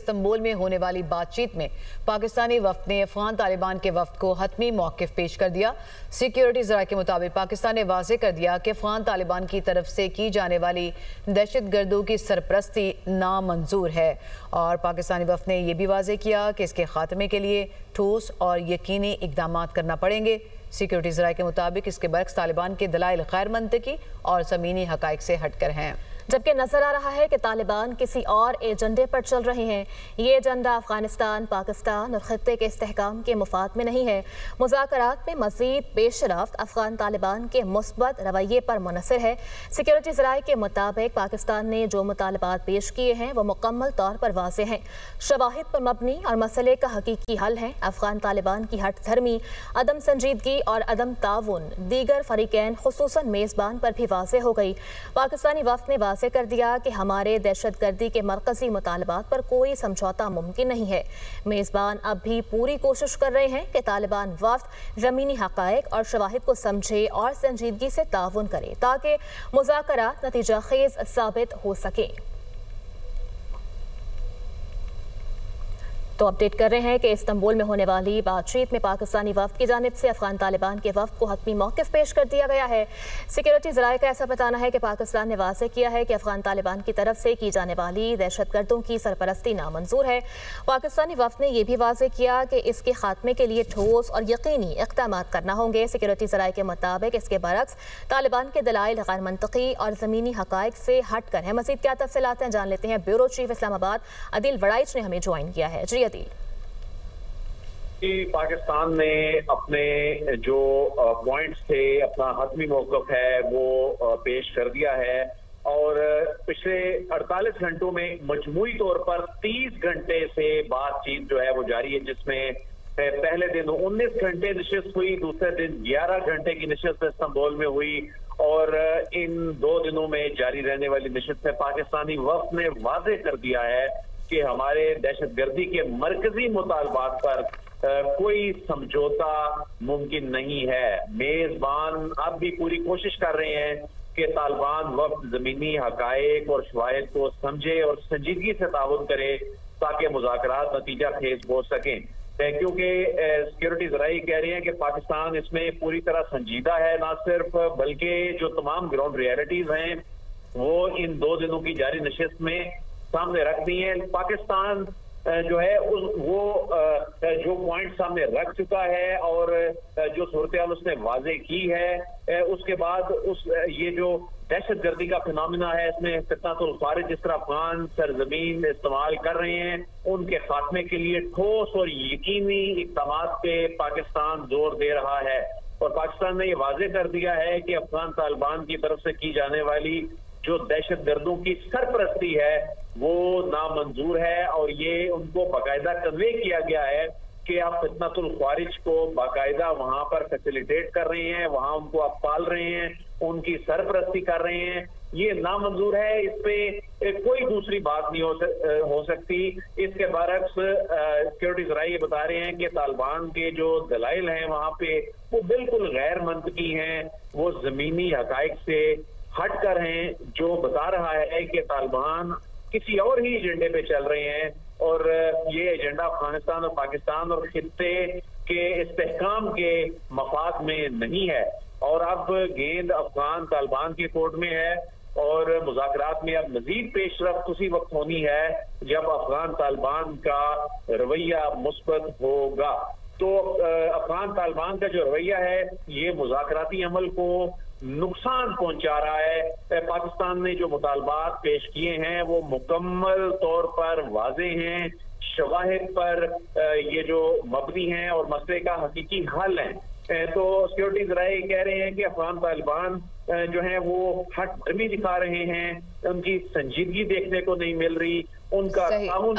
Istanbul में होने वाली बातचीत में पाकिस्तानी वफ्द ने अफगान तालिबान के वफ्द को हतमी मौक़िफ़ पेश कर दिया। सिक्योरिटी ज़राए के मुताबिक पाकिस्तान ने वाज़ेह कर दिया कि अफगान तालिबान की तरफ से की जाने वाली दहशतगर्दों की सरपरस्ती नामंजूर है और पाकिस्तानी वफ्द ने यह भी वाज़ेह किया कि इसके खात्मे के लिए ठोस और यकीनी इक़दाम करना पड़ेंगे। सिक्योरिटी ज़राए के मुताबिक इसके बरक्स तालिबान के दलाइल गैर मंतकी और ज़मीनी हक़ाइक़ से हटकर हैं, जबकि नजर आ रहा है कि तालिबान किसी और एजेंडे पर चल रहे हैं। ये एजेंडा अफगानिस्तान, पाकिस्तान और खत्ते के इस्तेहकाम के मुफाद में नहीं है। मुज़ाकरात में मज़ीद पेशरफ्त अफगान तालिबान के मुस्बत रवैये पर मुनहसर है। सिक्योरिटी ज़राए के मुताबिक पाकिस्तान ने जो मुतालबात पेश किए हैं वो मुकम्मल तौर पर वाज़ेह हैं, शवाहिद पर मबनी और मसले का हकीकी हल है। अफगान तालिबान की हट धर्मी, अदम संजीदगी और अदम ताउन दीगर फरीकैन खुसूसन मेज़बान पर भी वाज़ेह हो गई। पाकिस्तानी वफ़द ने वाज़ेह कर दिया कि हमारे दहशतगर्दी के मरकजी मुतालबात पर कोई समझौता मुमकिन नहीं है। मेज़बान अब भी पूरी कोशिश कर रहे हैं कि तालिबान वफ़द ज़मीनी हक़ाइक़ और शवाहिद को समझे और संजीदगी से ताउन करे ताकि मुज़ाकरात नतीजा खेज़ साबित हो सके। तो अपडेट कर रहे हैं कि इस्तांबुल में होने वाली बातचीत में पाकिस्तानी वफ़द की जानिब से अफगान तालिबान के वफ़द को हतमी मौक़िफ़ पेश कर दिया गया है। सिक्योरिटी ज़राए का ऐसा बताना है कि पाकिस्तान ने वाज़ेह किया है कि अफगान तालिबान की तरफ से की जाने वाली दहशतगर्दों की सरपरस्ती नामंजूर है। पाकिस्तानी वफ़द ने यह भी वाज़ेह किया कि इसके खात्मे के लिए ठोस और यकीनी इक़दाम करना होंगे। सिक्योरिटी ज़राए के मुताबिक इसके बरक्स तालिबान के दलाइल गैर मंतकी और ज़मीनी हक़ाइक़ से हट कर है। मज़ीद क्या तफ़सीलात हैं जान लेते हैं। ब्यूरो चीफ इस्लामाबाद अदिल वड़ाइच ने हमें ज्वाइन किया है। जी अदिल। पाकिस्तान ने अपने जो पॉइंट्स थे, अपना हतमी मौक़िफ़ है वो पेश कर दिया है और पिछले 48 घंटों में मजमूई तौर पर 30 घंटे से बातचीत जो है वो जारी है, जिसमें पहले दिन 19 घंटे नशिस्त हुई, दूसरे दिन 11 घंटे की नशिस्त इस्तांबुल में हुई और इन 2 दिनों में जारी रहने वाली नशिस्त में पाकिस्तानी वफ़द ने वाज़ेह कर दिया है कि हमारे दहशतगर्दी के मरकजी मुतालबात पर कोई समझौता मुमकिन नहीं है। मेजबान अब भी पूरी कोशिश कर रहे हैं कि तालिबान वक्त जमीनी हकायक और शवाहिद को समझे और संजीदगी से ताउन करे ताकि मुज़ाकरात नतीजा खेज हो सकें, क्योंकि सिक्योरिटी ज़राए कह रही हैं कि पाकिस्तान इसमें पूरी तरह संजीदा है, ना सिर्फ बल्कि जो तमाम ग्राउंड रियलिटीज हैं वो इन 2 दिनों की जारी नशिस्त में सामने रख दी है। पाकिस्तान जो है वो जो पॉइंट सामने रख चुका है और जो सूरत-ए-हाल उसने वाज़ेह की है, उसके बाद ये जो दहशतगर्दी का फिनोमिना है इसमें फितनतुल खारिज जिस तरह अफगान सरजमीन इस्तेमाल कर रहे हैं उनके खात्मे के लिए ठोस और यकीनी इक़दाम पे पाकिस्तान जोर दे रहा है और पाकिस्तान ने ये वाज़ेह कर दिया है कि अफगान तालिबान की तरफ से की जाने वाली जो दहशतगर्दों की सरपरस्ती है वो नामंजूर है और ये उनको बाकायदा कन्वे किया गया है कि आप फितनतुल खारिज को बाकायदा वहां पर फैसिलिटेट कर रहे हैं, वहां उनको आप पाल रहे हैं, उनकी सरपरस्ती कर रहे हैं, ये नामंजूर है। इस पे कोई दूसरी बात नहीं हो सकती। इसके बरक्स सिक्योरिटी ज़राए ये बता रहे हैं कि तालिबान के जो दलाइल हैं वहां पे वो बिल्कुल गैर मंतकी हैं, वो जमीनी हकाइक से हट कर हैं, जो बता रहा है कि तालिबान किसी और ही एजेंडे पे चल रहे हैं और ये एजेंडा अफगानिस्तान और पाकिस्तान और खित्ते के इस्तेहकाम के मफाद में नहीं है और अब गेंद अफगान तालिबान की कोर्ट में है और मुज़ाकरात में अब मजीद पेशरफ्त उसी वक्त होनी है जब अफगान तालिबान का रवैया मुस्बत होगा। तो अफगान तालिबान का जो रवैया है ये मुज़ाकराती अमल को नुकसान पहुंचा रहा है। पाकिस्तान ने जो मुतालबात पेश किए हैं वो मुकम्मल तौर पर वाज़ेह हैं, शवाहिद पर ये जो मबनी हैं और मसले का हकीकी हल है। तो सिक्योरिटी ज़राए कह रहे हैं कि अफगान तालिबान जो है वो हट धर्मी दिखा रहे हैं, उनकी संजीदगी देखने को नहीं मिल रही, उनका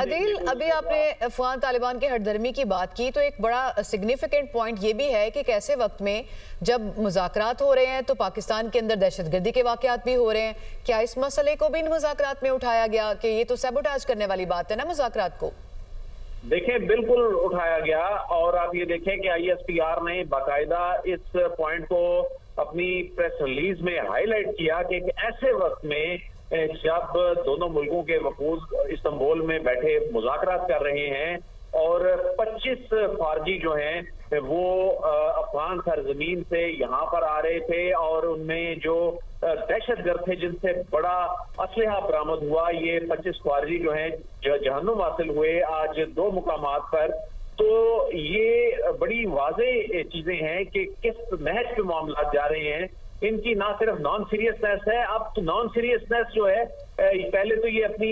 अदील, अभी आपने अफगान तालिबान के हटधर्मी की बात की तो एक बड़ा सिग्निफिकेंट पॉइंट ये भी है कि कैसे वक्त में जब मुज़ाकरात हो रहे हैं तो पाकिस्तान के अंदर दहशतगर्दी के वाक़यात भी हो रहे हैं। क्या इस मसले को भी इन मुज़ाकरात में उठाया गया कि ये तो सैबोटाज करने वाली बात है ना मुज़ाकरात को? देखें, बिल्कुल उठाया गया और आप ये देखें कि ISPR ने बाकायदा इस पॉइंट को अपनी प्रेस रिलीज में हाईलाइट किया कि एक ऐसे वक्त में जब दोनों मुल्कों के वफूद इस्तांबुल में बैठे मुज़ाकरात कर रहे हैं और 25 फारजी जो हैं वो अफगान सरजमीन से यहाँ पर आ रहे थे और उनमें जो दहशतगर्द थे जिनसे बड़ा असलहा बरामद हुआ, ये 25 फारजी जो हैं जहन्नुम हासिल हुए आज 2 मुकामात पर। तो ये बड़ी वाज़ेह चीजें हैं कि किस नहज पे मामला जा रहे हैं। इनकी ना सिर्फ नॉन सीरियसनेस है, अब तो नॉन सीरियसनेस जो है, पहले तो ये अपनी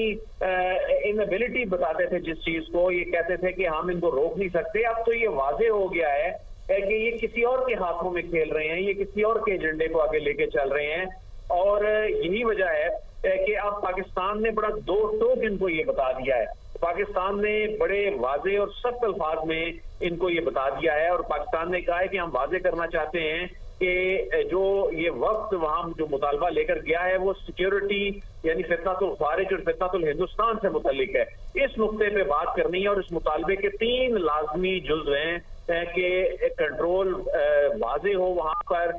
इनएबिलिटी बताते थे जिस चीज को, ये कहते थे कि हम इनको रोक नहीं सकते। अब तो ये वाजे हो गया है कि ये किसी और के हाथों में खेल रहे हैं, ये किसी और के एजेंडे को आगे लेके चल रहे हैं। और यही वजह है कि अब पाकिस्तान ने बड़ा दो टोक इनको ये बता दिया है। पाकिस्तान ने बड़े वाजे और सख्त अल्फाज में इनको ये बता दिया है और पाकिस्तान ने कहा है कि हम वाजे करना चाहते हैं कि जो ये वक्त वहां जो मुतालबा लेकर गया है वो सिक्योरिटी यानी फितनतुल खारिज और फितनतुल हिंदुस्तान से मुतल्लिक है। इस नुक्ते पे बात करनी है और इस मुतालबे के 3 लाजमी जुज़्व हैं कि कंट्रोल वाजे हो वहां पर,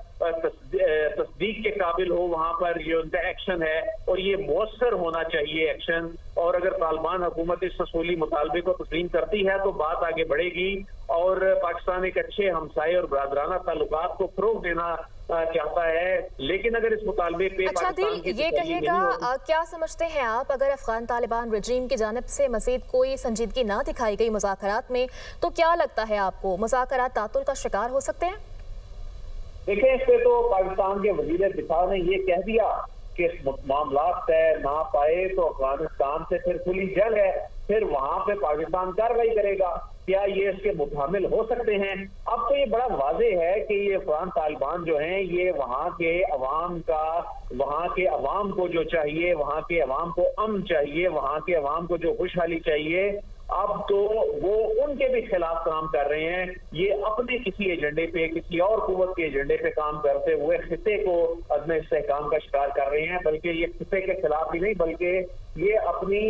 तस्दीक के काबिल हो वहां पर ये उनका एक्शन है और ये मौसर होना चाहिए एक्शन। और अगर तालिबान हुकूमत इस असूली मुतालबे को तस्लीम करती है तो बात आगे बढ़ेगी और पाकिस्तान एक अच्छे हमसाये और बरादराना ताल्लुकात को फरोग देना चाहता है। लेकिन अगर इस मुतालबे पे अच्छा दिल, ये कहिएगा क्या समझते हैं आप, अगर अफगान तालिबान रजीम की जानिब से मजीद कोई संजीदगी ना दिखाई गई मुज़ाकरात में, तो क्या लगता है आपको मुज़ाकरात तातुल का शिकार हो सकते हैं? देखिए, इस पे तो पाकिस्तान के वजीर दिफा ने ये कह दिया कि मामला तय ना पाए तो अफगानिस्तान से फिर खुली जंग है, फिर वहां पे पाकिस्तान कार्रवाई करेगा। क्या ये इसके मुतामिल हो सकते हैं? अब तो ये बड़ा वाजे है कि ये अफगान तालिबान जो हैं ये वहां के अवाम को जो चाहिए, वहां के अवाम को अमन चाहिए, वहां के अवाम को जो खुशहाली चाहिए, अब तो वो उनके भी खिलाफ काम कर रहे हैं। ये अपने किसी एजेंडे पे, किसी और कुव्वत के एजेंडे पे काम करते हुए खिते को अदम इस्तेहकाम का शिकार कर रहे हैं। बल्कि ये खिते के खिलाफ ही नहीं, बल्कि ये अपनी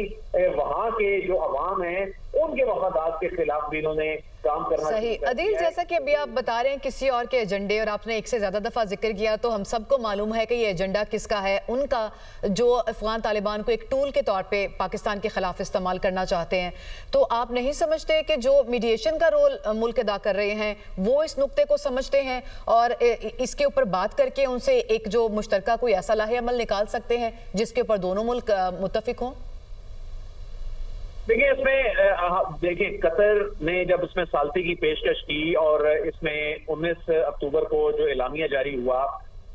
वहां के जो अवाम है उनके वफादात के खिलाफ भी इन्होंने काम करना। सही अदील, जैसा कि अभी आप बता रहे हैं किसी और के एजेंडे, और आपने एक से ज्यादा दफा जिक्र किया, तो हम सबको मालूम है कि ये एजेंडा किसका है, उनका जो अफगान तालिबान को एक टूल के तौर पे पाकिस्तान के खिलाफ इस्तेमाल करना चाहते हैं। तो आप नहीं समझते कि जो मीडिएशन का रोल मुल्क अदा कर रहे हैं वो इस नुक्ते को समझते हैं और इसके ऊपर बात करके उनसे एक जो मुश्तरका कोई ऐसा लाहे अमल निकाल सकते हैं जिसके ऊपर दोनों मुल्क मुत्तफिक हों? देखिए, इसमें कतर ने जब इसमें सालती की पेशकश की और इसमें 19 अक्टूबर को जो एलामिया जारी हुआ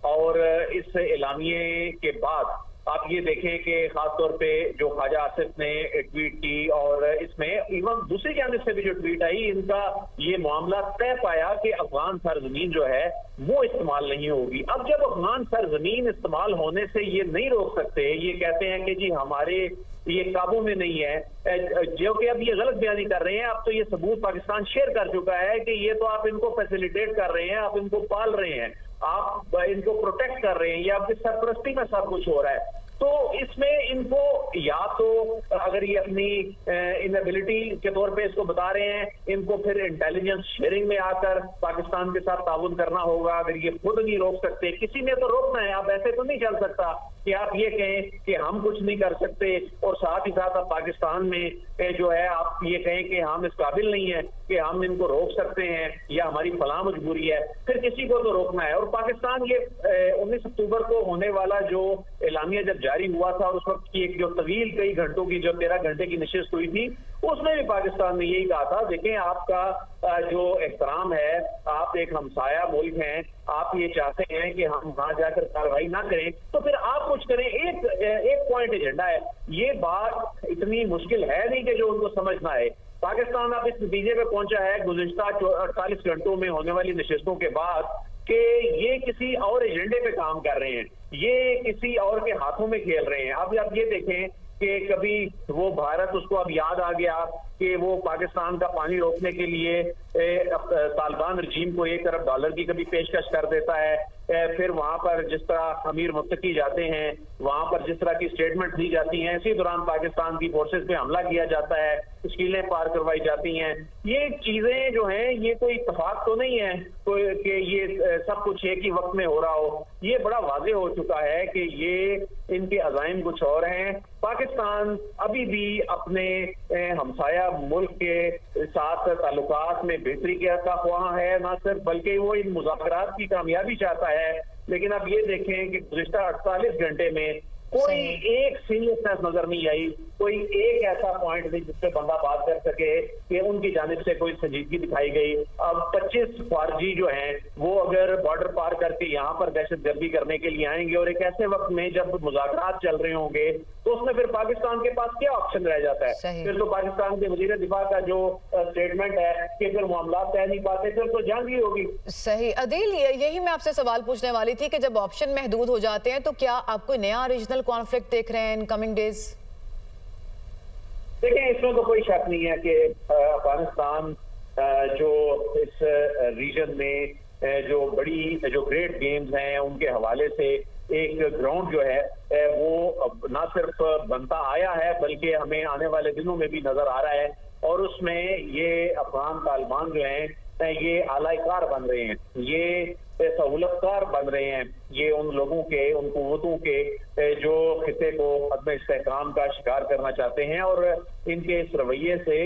और इस एलामिये के बाद आप ये देखें कि खासतौर पे जो ख्वाजा आसिफ ने ट्वीट की और इसमें इवन दूसरी जानिब से भी जो ट्वीट आई, इनका ये मामला तय पाया कि अफगान सरजमीन जो है वो इस्तेमाल नहीं होगी। अब जब अफगान सरजमीन इस्तेमाल होने से ये नहीं रोक सकते, ये कहते हैं कि जी हमारे ये काबू में नहीं है, जो कि अब ये गलत बयानी कर रहे हैं। अब तो ये सबूत पाकिस्तान शेयर कर चुका है कि ये तो आप इनको फैसिलिटेट कर रहे हैं, आप इनको पाल रहे हैं, आप इनको प्रोटेक्ट कर रहे हैं, ये आपकी सरपरस्ती में सब कुछ हो रहा है। तो इसमें इनको या तो अगर ये अपनी इनएबिलिटी के तौर पे इसको बता रहे हैं, इनको फिर इंटेलिजेंस शेयरिंग में आकर पाकिस्तान के साथ ताउन करना होगा। अगर ये खुद नहीं रोक सकते, किसी ने तो रोकना है। आप ऐसे तो नहीं चल सकता कि आप ये कहें कि हम कुछ नहीं कर सकते और साथ ही साथ आप पाकिस्तान में जो है आप ये कहें कि हम इस काबिल नहीं है कि हम इनको रोक सकते हैं या हमारी फलां मजबूरी है, फिर किसी को तो रोकना है। और पाकिस्तान ये 19 अक्टूबर को होने वाला जो एलामिया जब जारी हुआ था और उस वक्त की एक जो तवील कई घंटों की जो 13 घंटे की नशिस्त हुई थी, उसमें भी पाकिस्तान ने यही कहा था, देखें आपका जो एहतराम है, आप एक हमसाया मुल्क हैं, आप ये चाहते हैं कि हम वहां जाकर कार्रवाई ना करें तो फिर आप कुछ करें। एक पॉइंट एजेंडा है, ये बात इतनी मुश्किल है नहीं कि जो उनको समझ ना आए। पाकिस्तान अब इस नतीजे पे पहुंचा है गुज़िश्ता 48 घंटों में होने वाली नशिस्तों के बाद कि ये किसी और एजेंडे पे काम कर रहे हैं, ये किसी और के हाथों में खेल रहे हैं। अब आप ये देखें कि कभी वो भारत, उसको अब याद आ गया कि वो पाकिस्तान का पानी रोकने के लिए तालिबान रजीम को $1 अरब की कभी पेशकश कर देता है, फिर वहां पर जिस तरह अमीर मुत्तकी जाते हैं, वहां पर जिस तरह की स्टेटमेंट दी जाती हैं, इसी दौरान पाकिस्तान की फोर्सेस पे हमला किया जाता है, तश्कीलें पार करवाई जाती हैं। ये चीजें जो हैं ये कोई इत्तेफाक तो नहीं है कि ये सब कुछ एक ही वक्त में हो रहा हो। ये बड़ा वाज़ेह हो चुका है कि ये इनके अज़ाइम कुछ और हैं। पाकिस्तान अभी भी अपने हमसाया मुल्क के साथ ताल्लुकात में बेहतरी का ख्वाह है, ना सिर्फ बल्कि वो इन मुज़ाकरात की कामयाबी चाहता है। लेकिन अब ये देखें कि गुज़िश्ता 48 घंटे में कोई एक सीरियसनेस नजर नहीं आई, कोई एक ऐसा पॉइंट नहीं जिसपे बंदा बात कर सके कि उनकी जानिब से कोई संजीदगी दिखाई गई। अब 25 फौजी जो हैं वो अगर बॉर्डर पार करके यहाँ पर दहशतगर्दी करने के लिए आएंगे और एक ऐसे वक्त में जब मुज़ाकरात चल रहे होंगे तो उसमें फिर पाकिस्तान के पास क्या ऑप्शन रह जाता है? फिर तो पाकिस्तान के वजीर दिफा का जो स्टेटमेंट है कि फिर मामला तय नहीं पाते, फिर तो जंग ही होगी। सही अदील, यही मैं आपसे सवाल पूछने वाली थी कि जब ऑप्शन महदूद हो जाते हैं तो क्या आप कोई नया रीजनल कॉन्फ्लिक्ट देख रहे हैं इन कमिंग डेज? देखें, इसमें तो कोई शक नहीं है कि अफगानिस्तान जो इस रीजन में जो ग्रेट गेम्स हैं उनके हवाले से एक ग्राउंड जो है वो ना सिर्फ बनता आया है बल्कि हमें आने वाले दिनों में भी नजर आ रहा है। और उसमें ये अफगान तालिबान जो हैं ये आलाकार बन रहे हैं, ये सहूलतकार बन रहे हैं, ये उन लोगों के, उन कुव्वतों के जो खिते को अदम इस्तेहकाम का शिकार करना चाहते हैं। और इनके इस रवैये से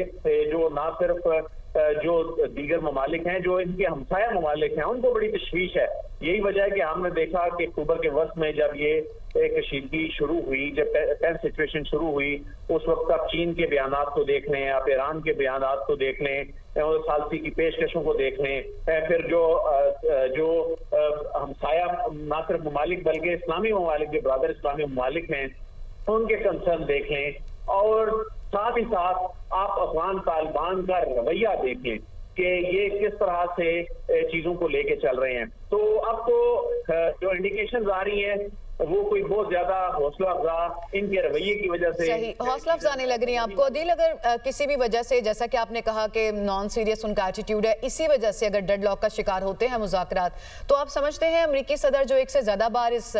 जो ना सिर्फ जो दीगर ममालिक हैं, जो इनके हमसाया ममालिक हैं, उनको बड़ी तशवीश है। यही वजह है कि हमने देखा कि अक्टूबर के वक्त में जब ये कशीदगी शुरू हुई, जब टेंस सिचुएशन शुरू हुई, उस वक्त आप चीन के बयानात को देख लें, आप ईरान के बयानात को देख लें, सालसी की पेशकशों को देख लें, फिर जो हमसाया ना सिर्फ ममालिक बल्कि इस्लामी ममालिक, जो ब्रादर इस्लामी ममालिक हैं, उनके कंसर्न देख लें। और साथ ही साथ आप अफगान तालिबान का रवैया देखें कि ये किस तरह से चीजों को लेके चल रहे हैं। तो अब तो जो इंडिकेशंस आ रही हैं वो कोई बहुत ज्यादा हौसला अफजा इनके रवैये की वजह से सही हौसला अफजा नहीं लग रही है आपको अदील? अगर किसी भी वजह से, जैसा कि आपने कहा कि नॉन सीरियस उनका एटीट्यूड है, इसी वजह से अगर डेडलॉक का शिकार होते हैं मुज़ाकरात, तो आप समझते हैं अमेरिकी सदर जो एक से ज्यादा बार इस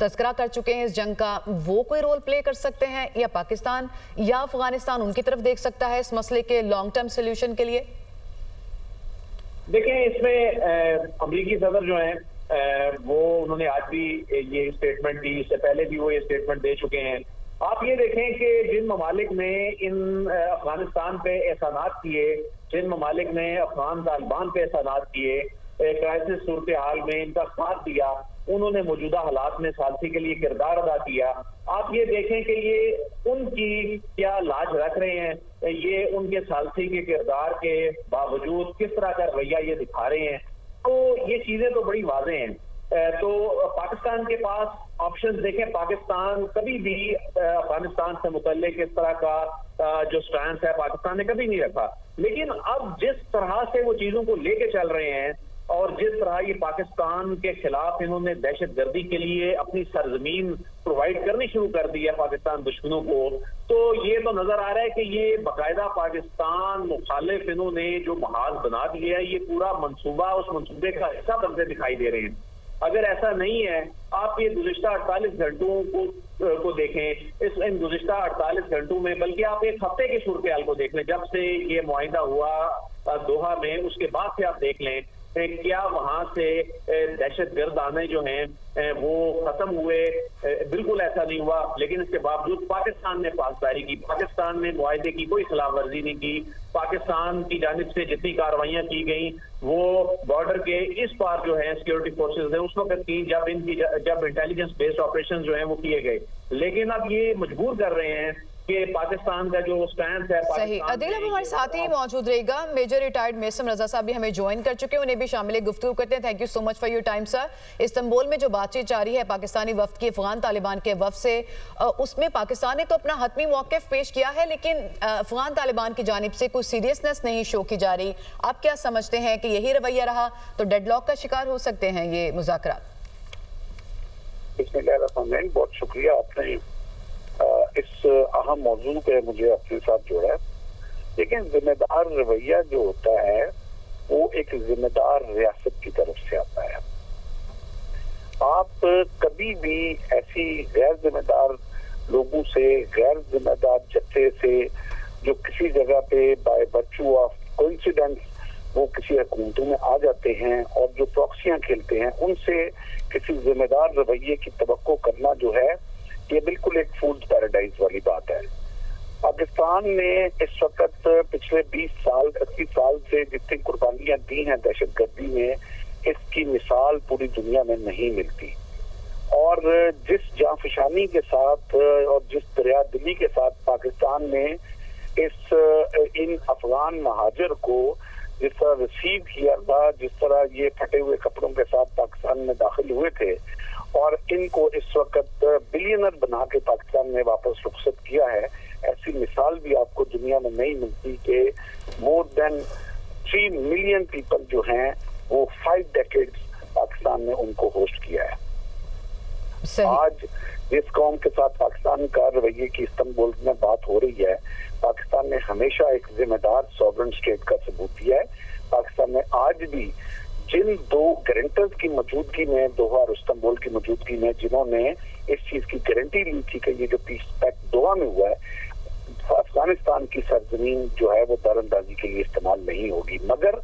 तज़किरा कर चुके हैं इस जंग का, वो कोई रोल प्ले कर सकते हैं, या पाकिस्तान या अफगानिस्तान उनकी तरफ देख सकता है इस मसले के लॉन्ग टर्म सोल्यूशन के लिए? देखें, इसमें अमेरिकी सदर जो है वो उन्होंने आज भी ये स्टेटमेंट दी, इससे पहले भी वो ये स्टेटमेंट दे चुके हैं। आप ये देखें कि जिन ममालिक ने इन अफगानिस्तान पे एहसानात किए, जिन ममालिक ने अफगान तालिबान पे एहसानात किए, क्राइसिस सूरत हाल में इनका साथ दिया, उन्होंने मौजूदा हालात में सालसी के लिए किरदार अदा किया। आप ये देखें कि ये उनकी क्या लाज रख रहे हैं, ये उनके सालसी के किरदार के बावजूद किस तरह का रवैया ये दिखा रहे हैं। तो ये चीजें तो बड़ी वाज़ेह हैं। तो पाकिस्तान के पास ऑप्शंस देखें, पाकिस्तान कभी भी अफगानिस्तान से मुतल्लिक इस तरह का जो स्टैंड है पाकिस्तान ने कभी नहीं रखा। लेकिन अब जिस तरह से वो चीजों को लेके चल रहे हैं और जिस तरह ये पाकिस्तान के खिलाफ इन्होंने दहशतगर्दी के लिए अपनी सरजमीन प्रोवाइड करनी शुरू कर दी है पाकिस्तान दुश्मनों को, तो ये तो नजर आ रहा है कि ये बाकायदा पाकिस्तान मुखालिफ इन्होंने जो महाज बना दिया है, ये पूरा मंसूबा उस मंसूबे का हिस्सा बनते दिखाई दे रहे हैं। अगर ऐसा नहीं है, आप ये गुज़िश्ता 48 घंटों को देखें, इन गुज़िश्ता 48 घंटों में, बल्कि आप एक हफ्ते की सूरत हाल को देख लें, जब से ये मुआहिदा हुआ दोहा में, उसके बाद से आप देख लें क्या वहां से दहशतगर्द आने जो हैं वो खत्म हुए। बिल्कुल ऐसा नहीं हुआ। लेकिन इसके बावजूद पाकिस्तान ने पासदारी की, पाकिस्तान ने मुआहिदे की कोई खिलाफ वर्जी नहीं की। पाकिस्तान की जानिब से जितनी कार्रवाइयां की गई वो बॉर्डर के इस पार जो है सिक्योरिटी फोर्सेज है उस वक्त की, जब इंटेलिजेंस बेस्ड ऑपरेशन जो है वो किए गए। लेकिन अब ये मजबूर कर रहे हैं कि पाकिस्तान का जो स्टैंड है। सही अदील, अब हमारे साथ ही मौजूद रहेगा मेजर रिटायर्ड मेसम रजा साहब भी हमें ज्वाइन कर चुके हैं, उन्हें भी शामिल गुफ्तगू करते हैं। Thank you so much for your time sir. Istanbul में जो बातचीत जारी है पाकिस्तानी वफ्द की अफगान तालिबान के वफ्द से, उसमें पाकिस्तान ने तो अपना हतमी मौक़िफ़ पेश किया है, लेकिन अफगान तालिबान की जानिब से कोई सीरियसनेस नहीं शो की जा रही। आप क्या समझते हैं कि यही रवैया रहा तो डेडलॉक का शिकार हो सकते हैं ये मुज़ाकरात? बहुत शुक्रिया, आपने इस अहम मौजू पे मुझे अपने साथ जोड़ा है। लेकिन जिम्मेदार रवैया जो होता है वो एक जिम्मेदार रियासत की तरफ से आता है। आप कभी भी ऐसी गैर जिम्मेदार लोगों से, गैर जिम्मेदार जत्थे से जो किसी जगह पे बाय वर्च्यू ऑफ कोइंसिडेंस वो किसी हुकूमतों में आ जाते हैं और जो प्रॉक्सियां खेलते हैं, उनसे किसी जिम्मेदार रवैये की तवक्को करना जो है ये बिल्कुल एक फूल्स पैराडाइज वाली बात है। पाकिस्तान ने इस वक्त पिछले 20 साल 25 साल से जितनी कुर्बानियां दी हैं दहशतगर्दी में, इसकी मिसाल पूरी दुनिया में नहीं मिलती। और जिस जांफशानी के साथ और जिस दरिया दिली के साथ पाकिस्तान ने इन अफगान महाजर को जिस तरह रिसीव किया था, जिस तरह ये फटे हुए कपड़ों के साथ पाकिस्तान में दाखिल हुए थे और इनको इस वक्त बिलियनर बना के पाकिस्तान में वापस रुखसत किया है, ऐसी मिसाल भी आपको दुनिया में नहीं मिलती कि मोर देन 3 मिलियन पीपल जो हैं वो 5 डेकेड्स पाकिस्तान ने उनको होस्ट किया है। आज जिस कौम के साथ पाकिस्तान का रवैये की इस्तांबुल में बात हो रही है, पाकिस्तान ने हमेशा एक जिम्मेदार सॉवरेन स्टेट का सबूत दिया है। पाकिस्तान ने आज भी जिन 2 गारंटर्स की मौजूदगी में, दोहा और इस्तांबुल की मौजूदगी में, जिन्होंने इस चीज की गारंटी ली थी कि ये जो पीस पैक्ट दोहा में हुआ है अफगानिस्तान की सरजमीन जो है वो दरअंदाजी के लिए इस्तेमाल नहीं होगी, मगर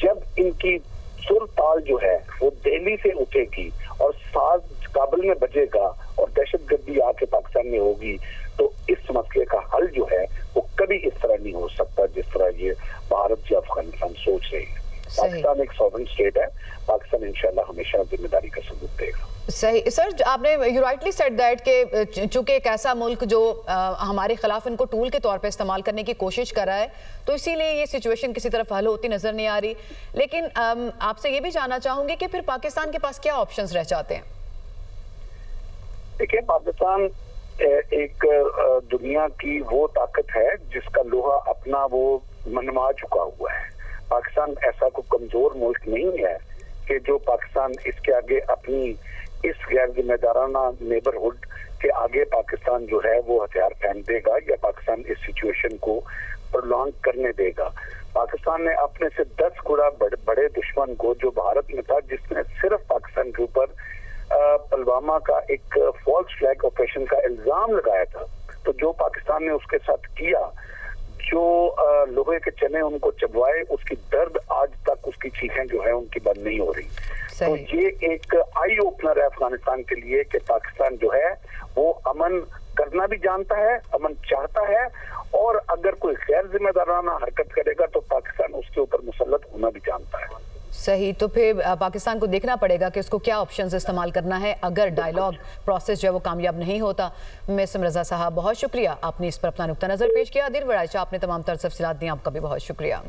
जब इनकी सुर ताल जो है वो दिल्ली से उठेगी और साज काबुल में बजेगा और दहशतगर्दी आके पाकिस्तान में होगी, तो इस मसले का हल जो है वो कभी इस तरह नहीं हो सकता जिस तरह ये भारत या अफगानिस्तान सोच रही है। पाकिस्तान एक सॉवरेन स्टेट है, पाकिस्तान इंशाल्लाह हमेशा जिम्मेदारी का सबूत देगा। सही सर, आपने यू राइटली सेड दैट कि चूंकि एक ऐसा मुल्क जो हमारे खिलाफ इनको टूल के तौर पे इस्तेमाल करने की कोशिश कर रहा है, तो इसीलिए ये सिचुएशन किसी तरफ हल होती नजर नहीं आ रही। लेकिन आपसे ये भी जानना चाहूंगी कि फिर पाकिस्तान के पास क्या ऑप्शंस रह जाते हैं? देखिए, पाकिस्तान एक दुनिया की वो ताकत है जिसका लोहा अपना वो मनवा चुका हुआ है। पाकिस्तान ऐसा कोई कमजोर मुल्क नहीं है कि जो पाकिस्तान इसके आगे अपनी इस गैर जिम्मेदाराना नेबरहुड के आगे पाकिस्तान जो है वो हथियार फेंक देगा या पाकिस्तान इस सिचुएशन को प्रोलॉन्ग करने देगा। पाकिस्तान ने अपने से 10 गुना बड़े दुश्मन को, जो भारत में था, जिसने सिर्फ पाकिस्तान के ऊपर पुलवामा का एक फॉल्स फ्लैग ऑपरेशन का इल्जाम लगाया था, तो जो पाकिस्तान ने उसके साथ किया, जो लोहे के चने उनको चबवाए, उसकी दर्द आज तक, उसकी चीखें जो है उनकी बंद नहीं हो रही। तो ये एक आई ओपनर है अफगानिस्तान के लिए कि पाकिस्तान जो है वो अमन करना भी जानता है, अमन चाहता है, और अगर कोई गैर जिम्मेदाराना हरकत करेगा तो पाकिस्तान उसके ऊपर मुसल्लत होना भी जानता है। सही, तो फिर पाकिस्तान को देखना पड़ेगा कि उसको क्या ऑप्शंस इस्तेमाल करना है अगर डायलॉग प्रोसेस जो है वो कामयाब नहीं होता। मिस्टर रजा साहब, बहुत शुक्रिया, आपने इस पर अपना नुक्ता नजर पेश किया। दिल वराइचा, आपने तमाम तर तफसीलात दी, आपका भी बहुत शुक्रिया।